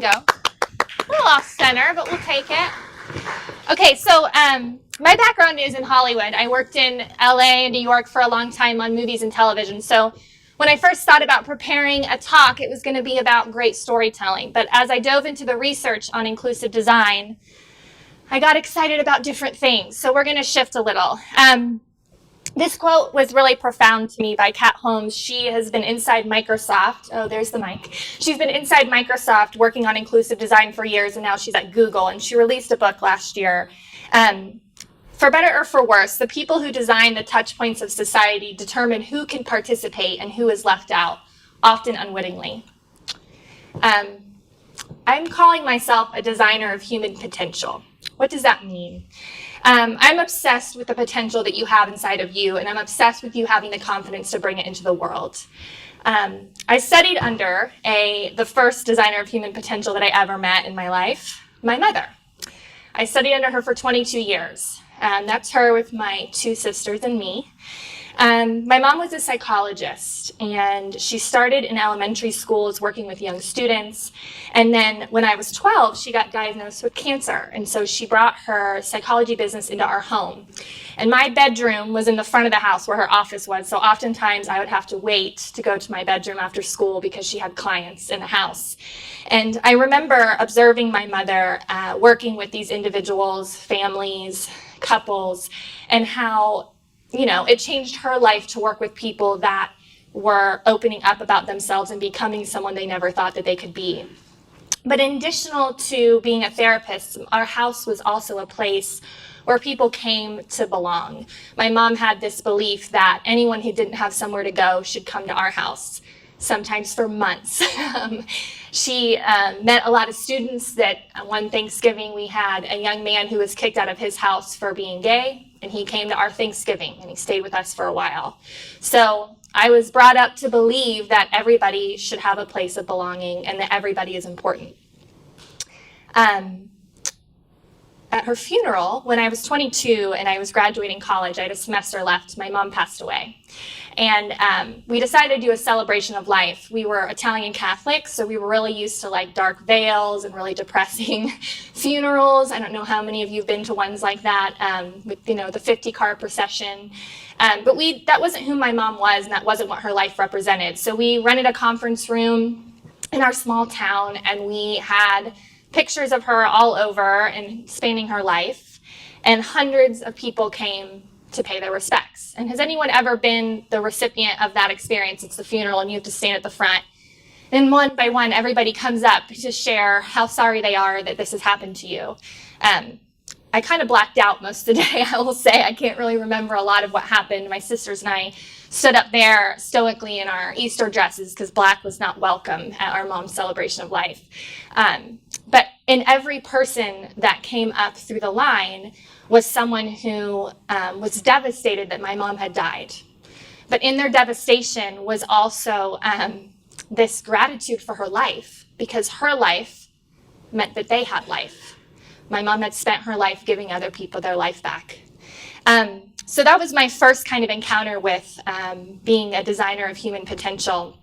go. A little off center, but we'll take it. Okay, so my background is in Hollywood. I worked in LA and New York for a long time on movies and television. So when I first thought about preparing a talk, it was going to be about great storytelling. But as I dove into the research on inclusive design, I got excited about different things. So we're going to shift a little. This quote was really profound to me by Kat Holmes. She has been inside Microsoft. Oh, there's the mic. She's been inside Microsoft working on inclusive design for years, and now she's at Google. And she released a book last year. For better or for worse, the people who design the touch points of society determine who can participate and who is left out, often unwittingly. I'm calling myself a designer of human potential. What does that mean? I'm obsessed with the potential that you have inside of you, and I'm obsessed with you having the confidence to bring it into the world. I studied under the first designer of human potential that I ever met in my life, my mother. I studied under her for 22 years. That's her with my two sisters and me. My mom was a psychologist, and she started in elementary schools working with young students. And then when I was 12, she got diagnosed with cancer. And so she brought her psychology business into our home. And my bedroom was in the front of the house where her office was. So oftentimes I would have to wait to go to my bedroom after school because she had clients in the house. And I remember observing my mother working with these individuals, families, couples, and how it changed her life to work with people that were opening up about themselves and becoming someone they never thought that they could be. But in addition to being a therapist, our house was also a place where people came to belong. My mom had this belief that anyone who didn't have somewhere to go should come to our house, sometimes for months. She met a lot of students. That one Thanksgiving we had a young man who was kicked out of his house for being gay, and he came to our Thanksgiving and he stayed with us for a while. So I was brought up to believe that everybody should have a place of belonging and that everybody is important. At her funeral, when I was 22 and I was graduating college, I had a semester left, my mom passed away. And we decided to do a celebration of life. We were Italian Catholics, so we were really used to like dark veils and really depressing funerals. I don't know how many of you have been to ones like that, with the 50-car procession. But that wasn't who my mom was, and that wasn't what her life represented. So we rented a conference room in our small town, and we had pictures of her all over and spanning her life, and hundreds of people came to pay their respects. And has anyone ever been the recipient of that experience? It's the funeral and you have to stand at the front, and one by one everybody comes up to share how sorry they are that this has happened to you. I kind of blacked out most of the day, I will say. I can't really remember a lot of what happened. My sisters and I stood up there stoically in our Easter dresses because black was not welcome at our mom's celebration of life. But in every person that came up through the line was someone who was devastated that my mom had died. But in their devastation was also this gratitude for her life, because her life meant that they had life. My mom had spent her life giving other people their life back. So that was my first kind of encounter with being a designer of human potential.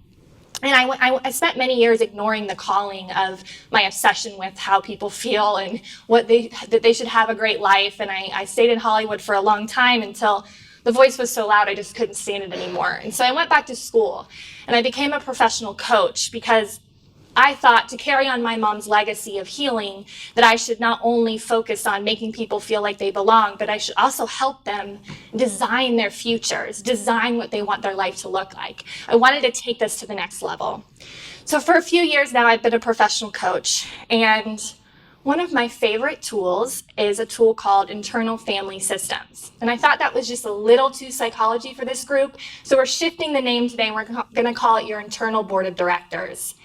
And I spent many years ignoring the calling of my obsession with how people feel and that they should have a great life. And I stayed in Hollywood for a long time until the voice was so loud I just couldn't stand it anymore. And so I went back to school and I became a professional coach, because I thought to carry on my mom's legacy of healing that I should not only focus on making people feel like they belong, but I should also help them design their futures, design what they want their life to look like. I wanted to take this to the next level. So for a few years now, I've been a professional coach, and one of my favorite tools is a tool called internal family systems. And I thought that was just a little too psychology for this group. So we're shifting the name today. We're going to call it your internal board of directors.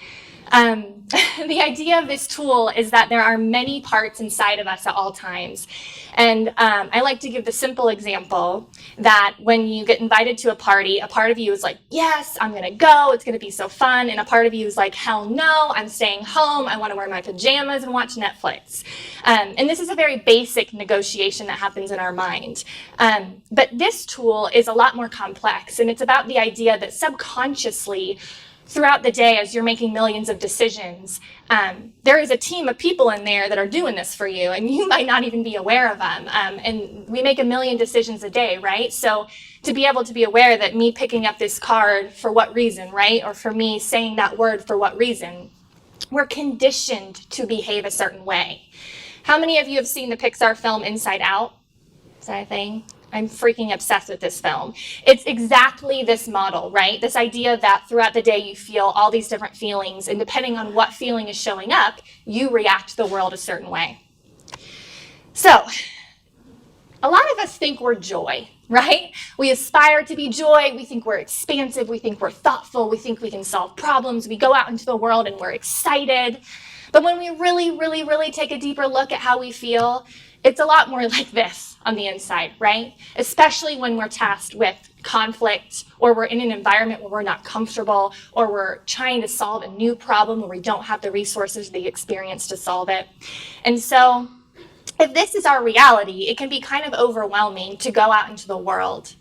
The idea of this tool is that there are many parts inside of us at all times. And I like to give the simple example that when you get invited to a party, a part of you is like, yes, I'm going to go. It's going to be so fun. And a part of you is like, hell no, I'm staying home. I want to wear my pajamas and watch Netflix. And this is a very basic negotiation that happens in our mind. But this tool is a lot more complex. And it's about the idea that subconsciously, throughout the day, as you're making millions of decisions, there is a team of people in there that are doing this for you, and you might not even be aware of them. And we make a million decisions a day, right? So to be able to be aware that me picking up this card for what reason, right? Or for me saying that word for what reason, we're conditioned to behave a certain way. How many of you have seen the Pixar film Inside Out? Is that a thing? I'm freaking obsessed with this film. It's exactly this model, right? This idea that throughout the day you feel all these different feelings, and depending on what feeling is showing up, you react to the world a certain way. So, a lot of us think we're joy, right? We aspire to be joy. We think we're expansive. We think we're thoughtful. We think we can solve problems. We go out into the world and we're excited. But when we really take a deeper look at how we feel, it's a lot more like this on the inside, right? Especially when we're tasked with conflict, or we're in an environment where we're not comfortable, or we're trying to solve a new problem where we don't have the resources, the experience to solve it. And so if this is our reality, it can be kind of overwhelming to go out into the world.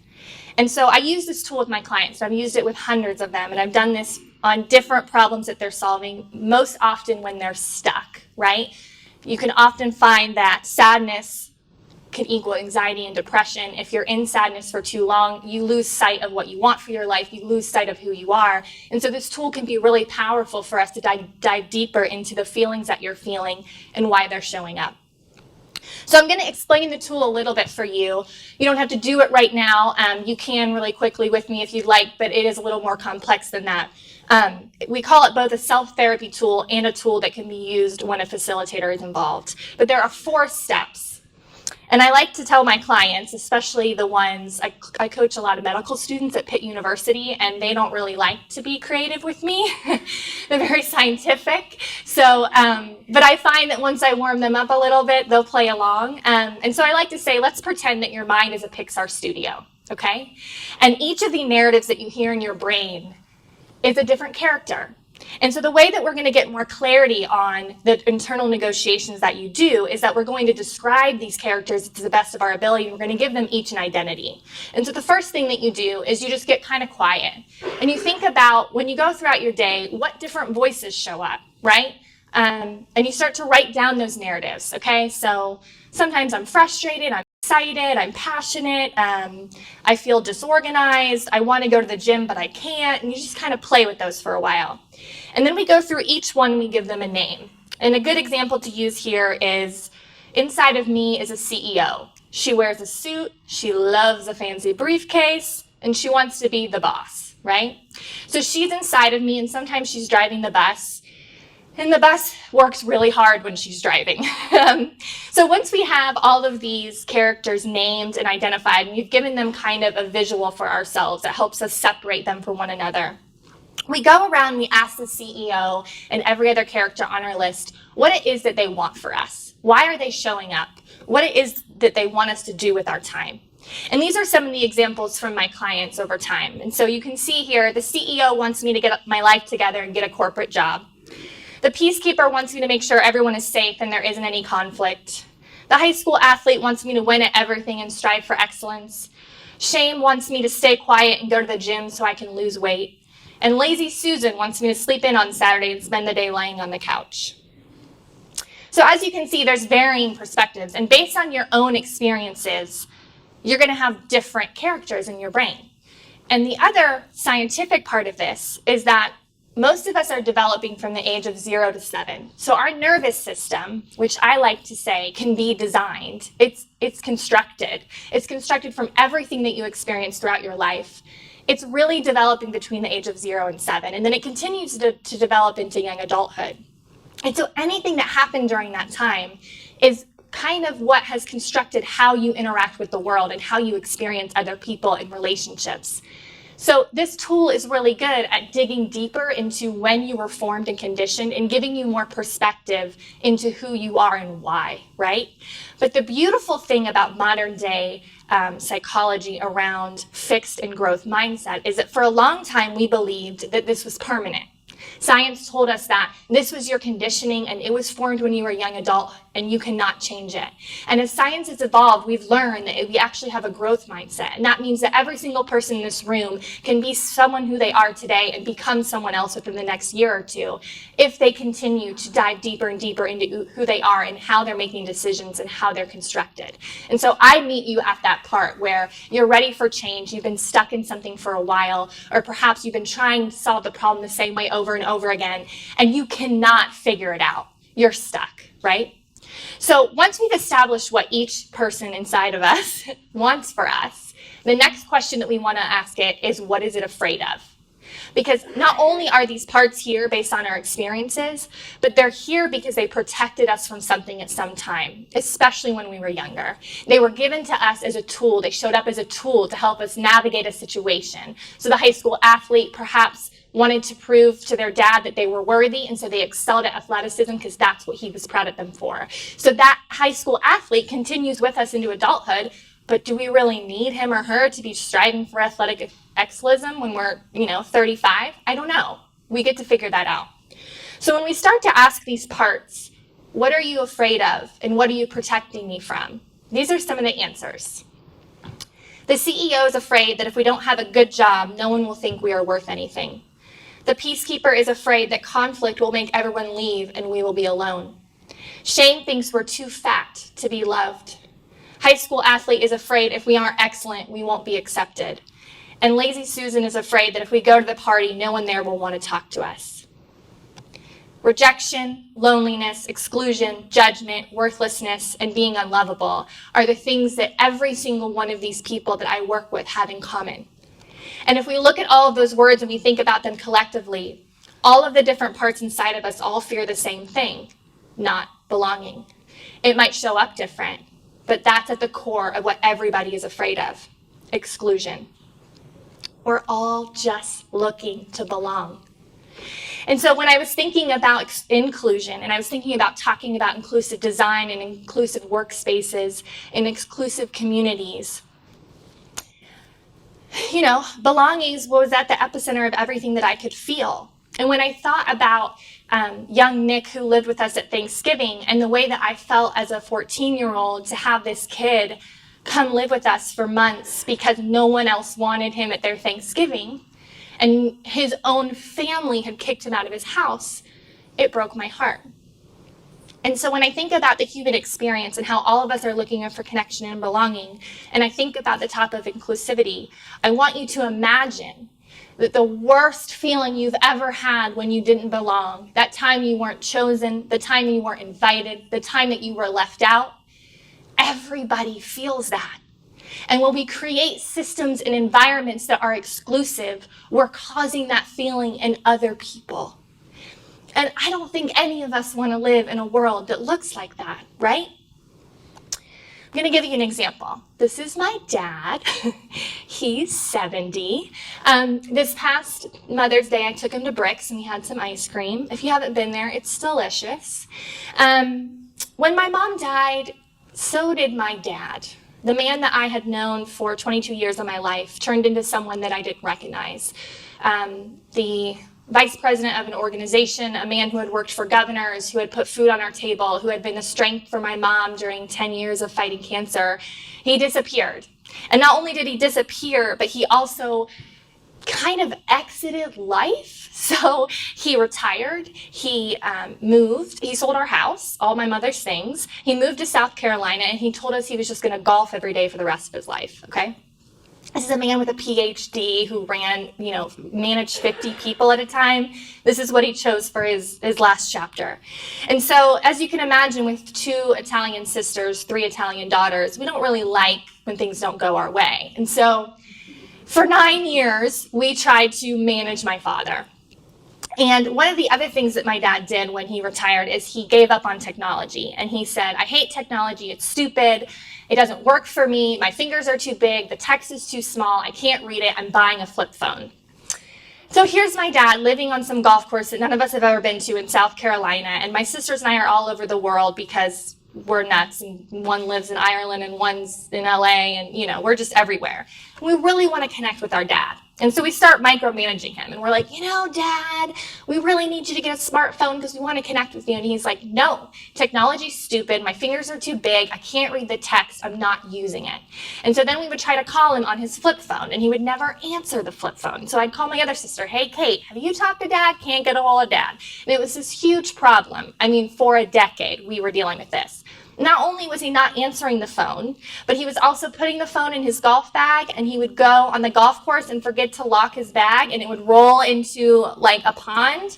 And so I use this tool with my clients. I've used it with hundreds of them, and I've done this on different problems that they're solving, most often when they're stuck, right? You can often find that sadness can equal anxiety and depression. If you're in sadness for too long, you lose sight of what you want for your life. You lose sight of who you are. And so this tool can be really powerful for us to dive deeper into the feelings that you're feeling and why they're showing up. So I'm going to explain the tool a little bit for you. You don't have to do it right now. You can really quickly with me if you'd like, but it is a little more complex than that. We call it both a self-therapy tool and a tool that can be used when a facilitator is involved. But there are 4 steps. And I like to tell my clients, especially the ones, I coach a lot of medical students at Pitt University, and they don't really like to be creative with me. They're very scientific. So, but I find that once I warm them up a little bit, they'll play along. And so I like to say, let's pretend that your mind is a Pixar studio, okay? And each of the narratives that you hear in your brain is a different character. And so the way that we're going to get more clarity on the internal negotiations that you do is that we're going to describe these characters to the best of our ability, and we're going to give them each an identity. And so the first thing that you do is you just get kind of quiet. And you think about, when you go throughout your day, what different voices show up, right? And you start to write down those narratives, okay? So sometimes I'm frustrated, I'm excited, I'm passionate, I feel disorganized, I want to go to the gym, but I can't, and you just kind of play with those for a while. And then we go through each one, we give them a name. And a good example to use here is, inside of me is a CEO. She wears a suit, she loves a fancy briefcase, and she wants to be the boss, right? So she's inside of me, and sometimes she's driving the bus. And the bus works really hard when she's driving. So once we have all of these characters named and identified, and we've given them kind of a visual for ourselves that helps us separate them from one another, we go around, we ask the CEO and every other character on our list what it is that they want for us. Why are they showing up? What it is that they want us to do with our time. And these are some of the examples from my clients over time. And so you can see here, the CEO wants me to get my life together and get a corporate job. The peacekeeper wants me to make sure everyone is safe and there isn't any conflict. The high school athlete wants me to win at everything and strive for excellence. Shame wants me to stay quiet and go to the gym so I can lose weight. And lazy Susan wants me to sleep in on Saturday and spend the day lying on the couch. So as you can see, there's varying perspectives. And based on your own experiences, you're going to have different characters in your brain. And the other scientific part of this is that most of us are developing from the age of 0 to 7. So our nervous system, which I like to say can be designed, it's constructed. It's constructed from everything that you experience throughout your life. It's really developing between the age of 0 and 7. And then it continues to develop into young adulthood. And so anything that happened during that time is kind of what has constructed how you interact with the world and how you experience other people and relationships. So this tool is really good at digging deeper into when you were formed and conditioned and giving you more perspective into who you are and why, right? But the beautiful thing about modern day psychology around fixed and growth mindset is that for a long time we believed that this was permanent. Science told us that this was your conditioning and it was formed when you were a young adult and you cannot change it. And as science has evolved, we've learned that we actually have a growth mindset. And that means that every single person in this room can be someone who they are today and become someone else within the next year or two if they continue to dive deeper and deeper into who they are and how they're making decisions and how they're constructed. And so I meet you at that part where you're ready for change, you've been stuck in something for a while, or perhaps you've been trying to solve the problem the same way over and over again, and you cannot figure it out. You're stuck, right? So once we've established what each person inside of us wants for us, the next question that we want to ask it is, what is it afraid of? Because not only are these parts here based on our experiences, but they're here because they protected us from something at some time, especially when we were younger. They were given to us as a tool. They showed up as a tool to help us navigate a situation. So the high school athlete perhaps wanted to prove to their dad that they were worthy, and so they excelled at athleticism because that's what he was proud of them for. So that high school athlete continues with us into adulthood, but do we really need him or her to be striving for athletic excellism when we're, 35? I don't know. We get to figure that out. So when we start to ask these parts, what are you afraid of and what are you protecting me from? These are some of the answers. The CEO is afraid that if we don't have a good job, no one will think we are worth anything. The peacekeeper is afraid that conflict will make everyone leave and we will be alone. Shame thinks we're too fat to be loved. High school athlete is afraid if we aren't excellent, we won't be accepted. And lazy Susan is afraid that if we go to the party, no one there will want to talk to us. Rejection, loneliness, exclusion, judgment, worthlessness, and being unlovable are the things that every single one of these people that I work with have in common. And if we look at all of those words and we think about them collectively, all of the different parts inside of us all fear the same thing, not belonging. It might show up different, but that's at the core of what everybody is afraid of, exclusion. We're all just looking to belong. And so when I was thinking about inclusion, and I was thinking about talking about inclusive design and inclusive workspaces and inclusive communities, belonging was at the epicenter of everything that I could feel. And when I thought about young Nick, who lived with us at Thanksgiving, and the way that I felt as a 14-year-old to have this kid come live with us for months because no one else wanted him at their Thanksgiving, and his own family had kicked him out of his house, it broke my heart. And so when I think about the human experience and how all of us are looking for connection and belonging, and I think about the topic of inclusivity, I want you to imagine that the worst feeling you've ever had when you didn't belong, that time you weren't chosen, the time you weren't invited, the time that you were left out, everybody feels that. And when we create systems and environments that are exclusive, we're causing that feeling in other people. And I don't think any of us want to live in a world that looks like that, right? I'm going to give you an example. This is my dad. He's 70. This past Mother's Day, I took him to Bricks and we had some ice cream. If you haven't been there, it's delicious. When my mom died, so did my dad. The man that I had known for 22 years of my life turned into someone that I didn't recognize. The vice president of an organization, a man who had worked for governors, who had put food on our table, who had been the strength for my mom during 10 years of fighting cancer, he disappeared. And not only did he disappear, but he also kind of exited life. So he retired, he moved, he sold our house, all my mother's things. He moved to South Carolina and he told us he was just going to golf every day for the rest of his life, okay? This is a man with a PhD who managed 50 people at a time. This is what he chose for his last chapter. And so, as you can imagine, with 2 Italian sisters, 3 Italian daughters, we don't really like when things don't go our way. And so, for 9 years, we tried to manage my father. And one of the other things that my dad did when he retired is he gave up on technology. And he said, I hate technology, it's stupid, it doesn't work for me, my fingers are too big, the text is too small, I can't read it, I'm buying a flip phone. So here's my dad living on some golf course that none of us have ever been to in South Carolina. And my sisters and I are all over the world because we're nuts. And one lives in Ireland and one's in LA and, we're just everywhere. We really want to connect with our dad. And so we start micromanaging him. And we're like, Dad, we really need you to get a smartphone because we want to connect with you. And he's like, no, technology's stupid. My fingers are too big. I can't read the text. I'm not using it. And so then we would try to call him on his flip phone, and he would never answer the flip phone. So I'd call my other sister, hey, Kate, have you talked to Dad? Can't get a hold of Dad. And it was this huge problem. I mean, for a decade, we were dealing with this. Not only was he not answering the phone, but he was also putting the phone in his golf bag, and he would go on the golf course and forget to lock his bag, and it would roll into like a pond,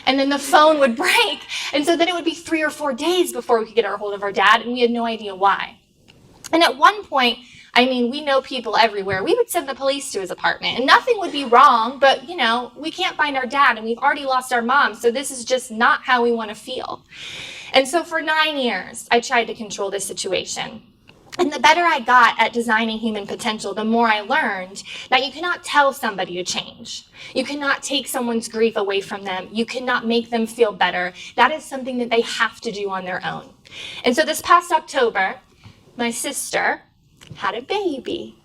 and then the phone would break. And so then it would be 3 or 4 days before we could get a hold of our dad, and we had no idea why. And at one point, I mean, we know people everywhere. We would send the police to his apartment, and nothing would be wrong, but, we can't find our dad, and we've already lost our mom, so this is just not how we want to feel. And so for 9 years, I tried to control this situation. And the better I got at designing human potential, the more I learned that you cannot tell somebody to change. You cannot take someone's grief away from them. You cannot make them feel better. That is something that they have to do on their own. And so this past October, my sister had a baby.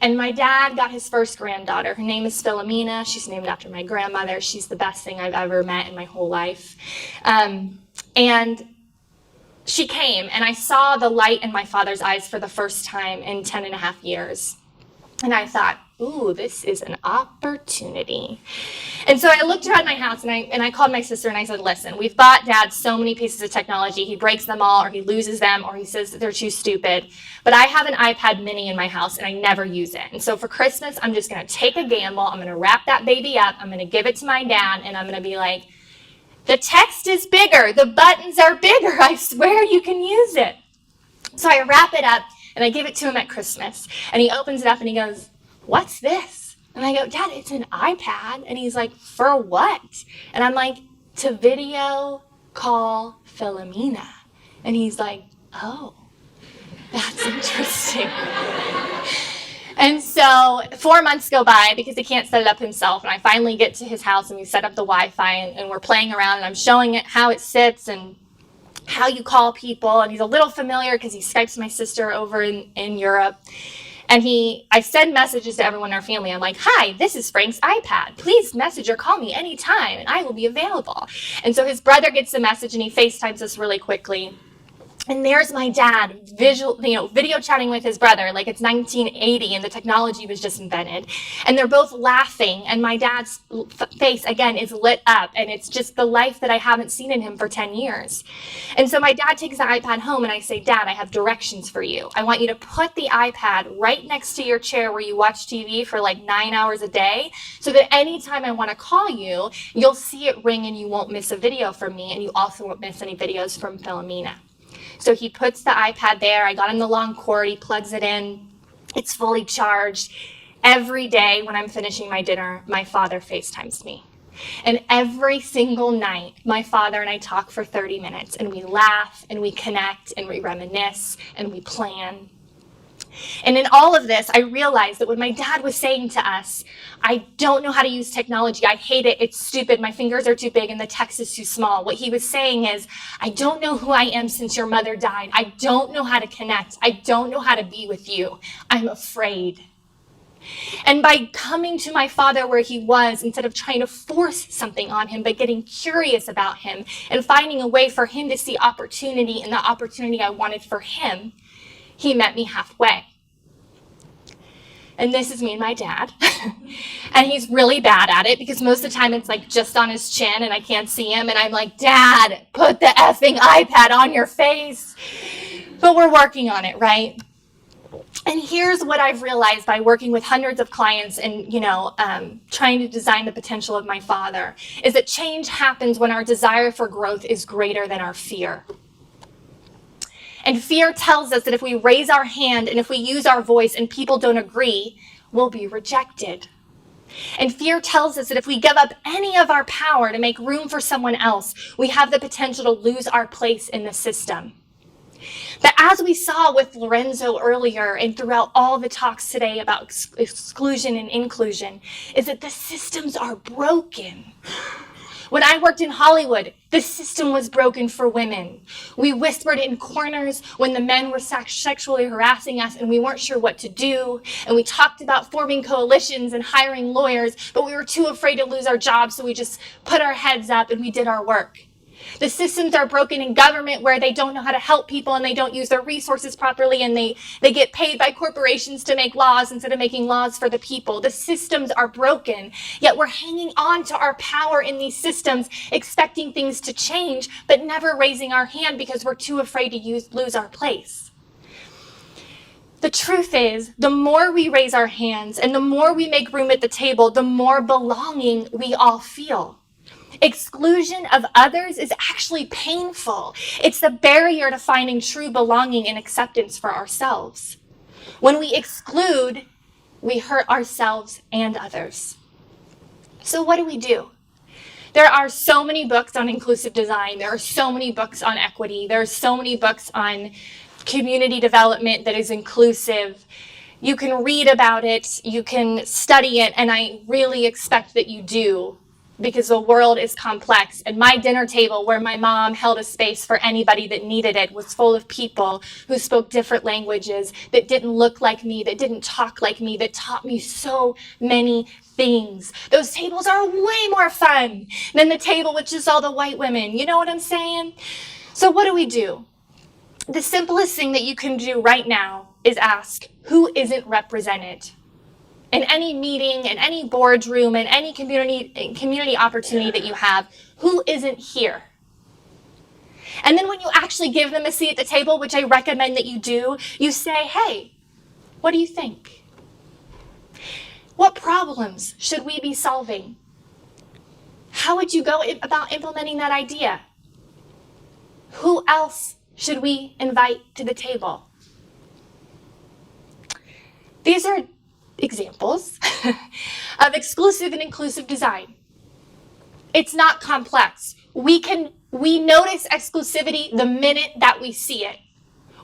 And my dad got his first granddaughter. Her name is Philomena. She's named after my grandmother. She's the best thing I've ever met in my whole life. And she came, and I saw the light in my father's eyes for the first time in 10 and a half years. And I thought, ooh, this is an opportunity. And so I looked around my house, and I called my sister, and I said, listen, we've bought Dad so many pieces of technology. He breaks them all, or he loses them, or he says that they're too stupid. But I have an iPad mini in my house, and I never use it. And so for Christmas, I'm just going to take a gamble. I'm going to wrap that baby up. I'm going to give it to my dad, and I'm going to be like, the text is bigger. The buttons are bigger. I swear you can use it. So I wrap it up, and I give it to him at Christmas. And he opens it up, and he goes, what's this? And I go, Dad, it's an iPad. And he's like, for what? And I'm like, to video call Philomena. And he's like, oh, that's interesting. And so 4 months go by because he can't set it up himself. And I finally get to his house, and we set up the Wi-Fi, and we're playing around, and I'm showing it how it sits and how you call people. And he's a little familiar because he Skypes my sister over in Europe. And I send messages to everyone in our family. I'm like, hi, this is Frank's iPad. Please message or call me anytime, and I will be available. And so his brother gets the message, and he FaceTimes us really quickly. And there's my dad video chatting with his brother like it's 1980 and the technology was just invented. And they're both laughing, and my dad's face, again, is lit up, and it's just the life that I haven't seen in him for 10 years. And so my dad takes the iPad home, and I say, Dad, I have directions for you. I want you to put the iPad right next to your chair where you watch TV for like 9 hours a day, so that anytime I want to call you, you'll see it ring and you won't miss a video from me, and you also won't miss any videos from Philomena. So he puts the iPad there. I got him the long cord. He plugs it in. It's fully charged. Every day when I'm finishing my dinner, my father FaceTimes me. And every single night, my father and I talk for 30 minutes, and we laugh, and we connect, and we reminisce, and we plan. And in all of this, I realized that when my dad was saying to us, I don't know how to use technology, I hate it, it's stupid, my fingers are too big, and the text is too small. What he was saying is, I don't know who I am since your mother died. I don't know how to connect. I don't know how to be with you. I'm afraid. And by coming to my father where he was, instead of trying to force something on him, but getting curious about him and finding a way for him to see opportunity and the opportunity I wanted for him, he met me halfway. And this is me and my dad. And he's really bad at it because most of the time it's like just on his chin and I can't see him. And I'm like, Dad, put the effing iPad on your face. But we're working on it, right? And here's what I've realized by working with hundreds of clients and, trying to design the potential of my father, is that change happens when our desire for growth is greater than our fear. And fear tells us that if we raise our hand and if we use our voice and people don't agree, we'll be rejected. And fear tells us that if we give up any of our power to make room for someone else, we have the potential to lose our place in the system. But as we saw with Lorenzo earlier and throughout all the talks today about exclusion and inclusion, is that the systems are broken. When I worked in Hollywood, the system was broken for women. We whispered in corners when the men were sexually harassing us and we weren't sure what to do. And we talked about forming coalitions and hiring lawyers, but we were too afraid to lose our jobs, so we just put our heads up and we did our work. The systems are broken in government where they don't know how to help people and they don't use their resources properly, and they get paid by corporations to make laws instead of making laws for the people. The systems are broken, yet we're hanging on to our power in these systems, expecting things to change, but never raising our hand because we're too afraid to lose our place. The truth is, the more we raise our hands and the more we make room at the table, the more belonging we all feel. Exclusion of others is actually painful. It's the barrier to finding true belonging and acceptance for ourselves. When we exclude, we hurt ourselves and others. So what do? There are so many books on inclusive design. There are so many books on equity. There are so many books on community development that is inclusive. You can read about it, you can study it, and I really expect that you do, because the world is complex. And my dinner table, where my mom held a space for anybody that needed it, was full of people who spoke different languages, that didn't look like me, that didn't talk like me, that taught me so many things. Those tables are way more fun than the table with just all the white women. You know what I'm saying? So what do? The simplest thing that you can do right now is ask, who isn't represented? In any meeting, in any boardroom, in any community opportunity that you have, who isn't here? And then when you actually give them a seat at the table, which I recommend that you do, you say, hey, what do you think? What problems should we be solving? How would you go about implementing that idea? Who else should we invite to the table? These are examples of exclusive and inclusive design. It's not complex. We notice exclusivity the minute that we see it.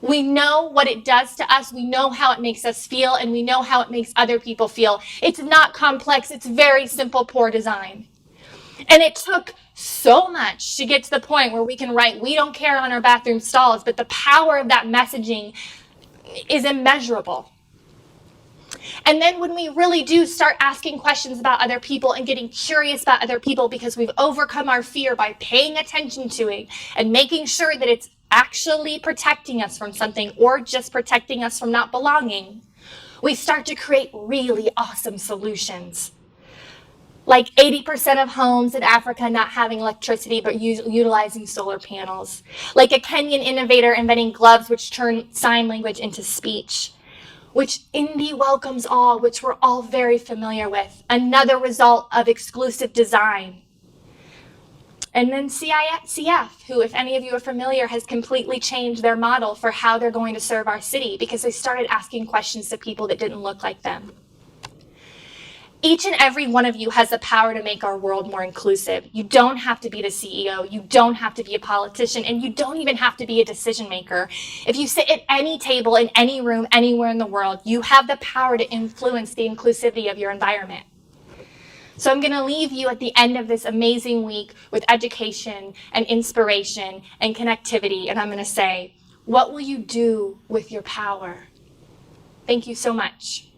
We know what it does to us, we know how it makes us feel, and we know how it makes other people feel. It's not complex, it's very simple, poor design. And it took so much to get to the point where we can write, we don't care on our bathroom stalls, but the power of that messaging is immeasurable. And then when we really do start asking questions about other people and getting curious about other people because we've overcome our fear by paying attention to it and making sure that it's actually protecting us from something or just protecting us from not belonging, we start to create really awesome solutions. Like 80% of homes in Africa not having electricity but utilizing solar panels. Like a Kenyan innovator inventing gloves which turn sign language into speech. Which Indy welcomes all, which we're all very familiar with. Another result of exclusive design. And then CF, who, if any of you are familiar, has completely changed their model for how they're going to serve our city because they started asking questions to people that didn't look like them. Each and every one of you has the power to make our world more inclusive. You don't have to be the CEO, you don't have to be a politician, and you don't even have to be a decision maker. If you sit at any table, in any room, anywhere in the world, you have the power to influence the inclusivity of your environment. So I'm going to leave you at the end of this amazing week with education and inspiration and connectivity, and I'm going to say, what will you do with your power? Thank you so much.